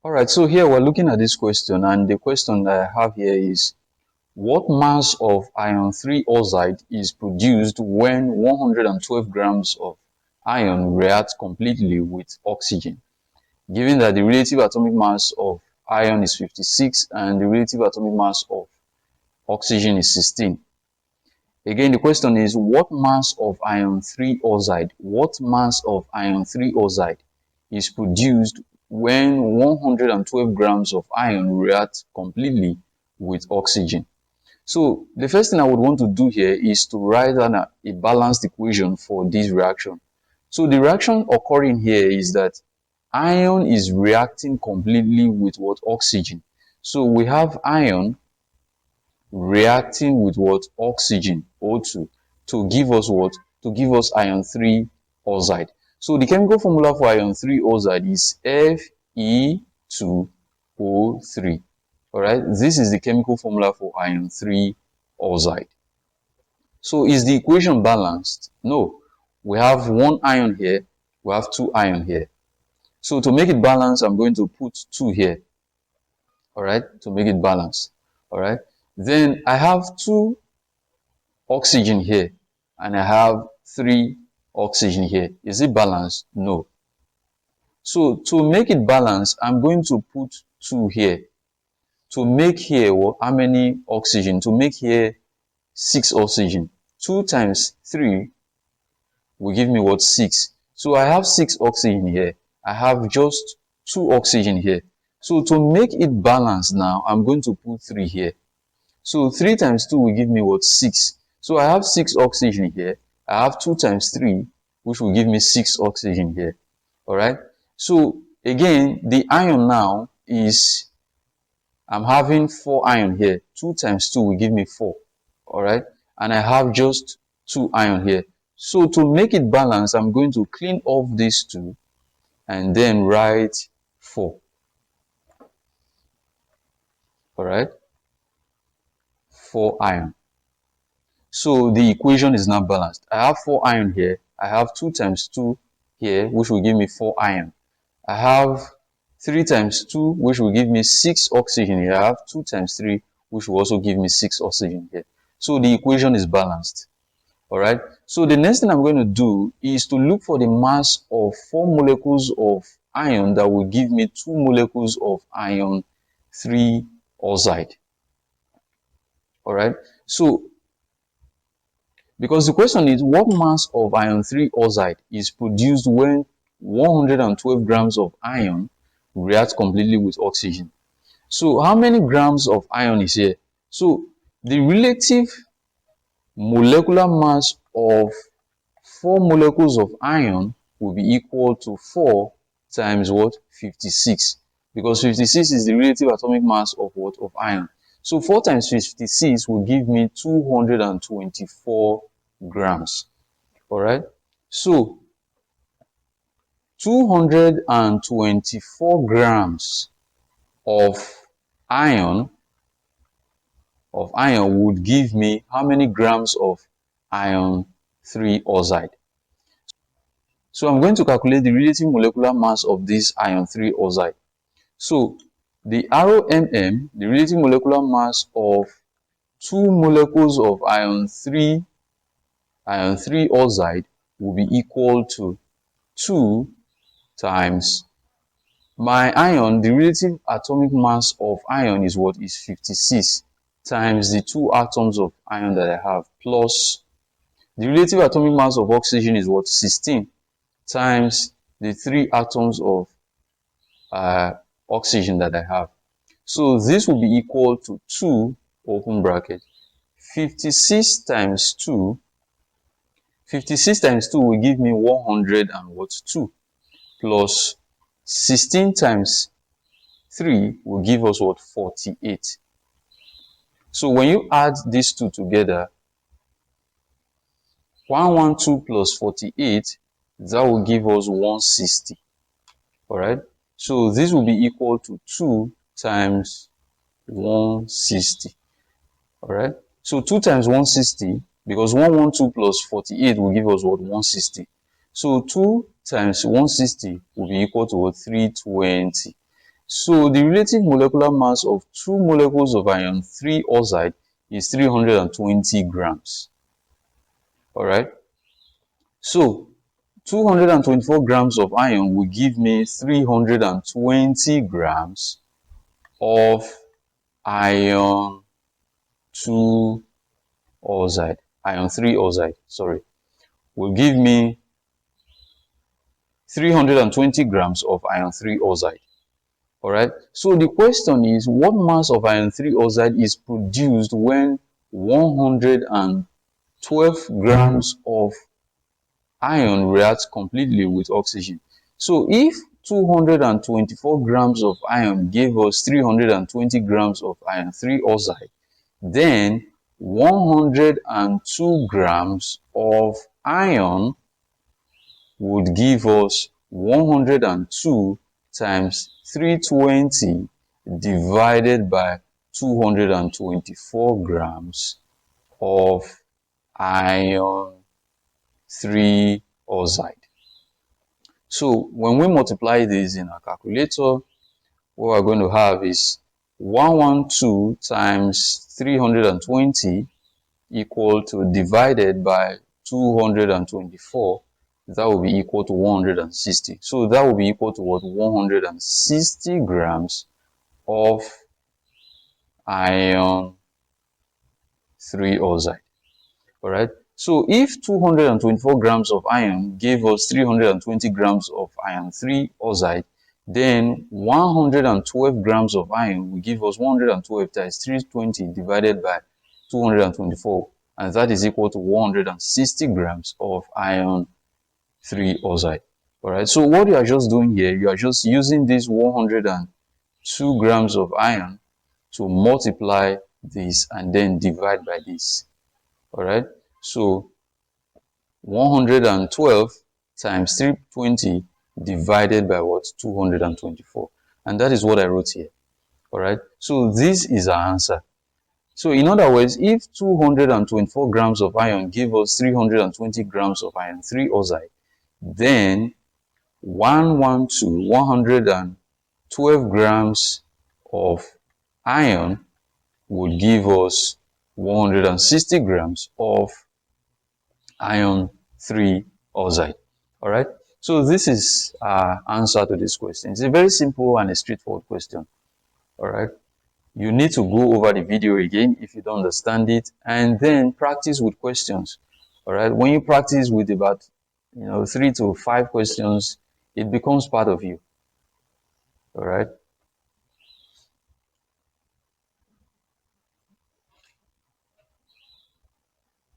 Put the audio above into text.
All right, so here we're looking at this question, and the question that I have here is what mass of iron 3 oxide is produced when 112 grams of iron reacts completely with oxygen, given that the relative atomic mass of iron is 56 and the relative atomic mass of oxygen is 16. Again, the question is what mass of iron 3 oxide, is produced when 112 grams of iron react completely with oxygen. So the first thing I would want to do here is to write down a balanced equation for this reaction. So the reaction occurring here is that iron is reacting completely with what? Oxygen. So we have iron reacting with what? Oxygen, O2, to give us what? To give us iron 3 oxide. So the chemical formula for iron 3 oxide is Fe2O3. Alright, this is the chemical formula for iron 3 oxide. So is the equation balanced? No. We have one ion here, we have two ion here. So to make it balanced, I'm going to put 2 here. Alright, to make it balanced. Alright, then I have 2 oxygen here and I have 3 oxygen here. Is it balanced? No. So to make it balanced, I'm going to put 2 here. To make here how many oxygen? To make here 6 oxygen. 2 times 3 will give me what? 6. So I have 6 oxygen here. I have just 2 oxygen here. So to make it balanced now, I'm going to put 3 here. So 3 times 2 will give me what? 6. So I have 6 oxygen here. I have 2 times 3, which will give me 6 oxygen here. Alright? So again, the iron now is, I'm having 4 iron here. 2 times 2 will give me 4. Alright? And I have just 2 iron here. So to make it balanced, I'm going to clean off these 2 and then write 4. Alright? 4 iron. So the equation is now balanced. I have 4 iron here. I have 2 times 2 here, which will give me 4 iron. I have 3 times 2, which will give me 6 oxygen here. I have 2 times 3, which will also give me 6 oxygen here. So the equation is balanced. Alright, so the next thing I'm going to do is to look for the mass of 4 molecules of iron that will give me 2 molecules of iron 3 oxide. Alright, so because the question is what mass of iron 3 oxide is produced when 112 grams of iron reacts completely with oxygen. So how many grams of iron is here? So the relative molecular mass of 4 molecules of iron will be equal to 4 times what? 56. Because 56 is the relative atomic mass of what? Of iron. So 4 times 56 will give me 224 grams. Alright? So 224 grams of iron would give me how many grams of iron 3 oxide? So I'm going to calculate the relative molecular mass of this iron 3 oxide. So the ROMM, the relative molecular mass of 2 molecules of iron 3 oxide will be equal to 2 times my iron. The relative atomic mass of iron is what? Is 56 times the 2 atoms of iron that I have, plus the relative atomic mass of oxygen is what? 16 times the 3 atoms of oxygen that I have. So this will be equal to 2, open bracket, 56 times 2. 56 times 2 will give me 102, plus 16 times 3 will give us what? 48. So when you add these 2 together, 112 plus 48, that will give us 160. Alright, so this will be equal to 2 times 160. Alright, so 2 times 160, because 112 plus 48 will give us what? 160. So 2 times 160 will be equal to what? 320. So the relative molecular mass of 2 molecules of iron 3 oxide is 320 grams. Alright. So 224 grams of iron will give me 320 grams of iron 2 oxide, iron 3 oxide, sorry, will give me 320 grams of iron 3 oxide. Alright, so the question is, what mass of iron 3 oxide is produced when 112 grams of iron reacts completely with oxygen? So if 224 grams of iron gave us 320 grams of iron 3 oxide, then 102 grams of iron would give us 102 times 320 divided by 224 grams of iron 3 oxide. So when we multiply this in our calculator, what we're going to have is 112 times 320 equal to divided by 224. That will be equal to 160. So that will be equal to what? 160 grams of iron 3 oxide. Alright. So if 224 grams of iron gave us 320 grams of iron 3 oxide, then 112 grams of iron will give us 112 times 320 divided by 224, and that is equal to 160 grams of iron 3 oxide. Alright, so what you are just doing here, you are just using this 102 grams of iron to multiply this and then divide by this. Alright, so 112 times 320 divided by what? 224. And that is what I wrote here. Alright, so this is our answer. So in other words, if 224 grams of iron give us 320 grams of iron 3 oxide, then 112 grams of iron would give us 160 grams of iron 3 oxide. Alright, so this is our answer to this question. It's a very simple and a straightforward question. Alright, you need to go over the video again if you don't understand it, and then practice with questions. Alright, when you practice with about 3 to 5 questions, it becomes part of you. Alright.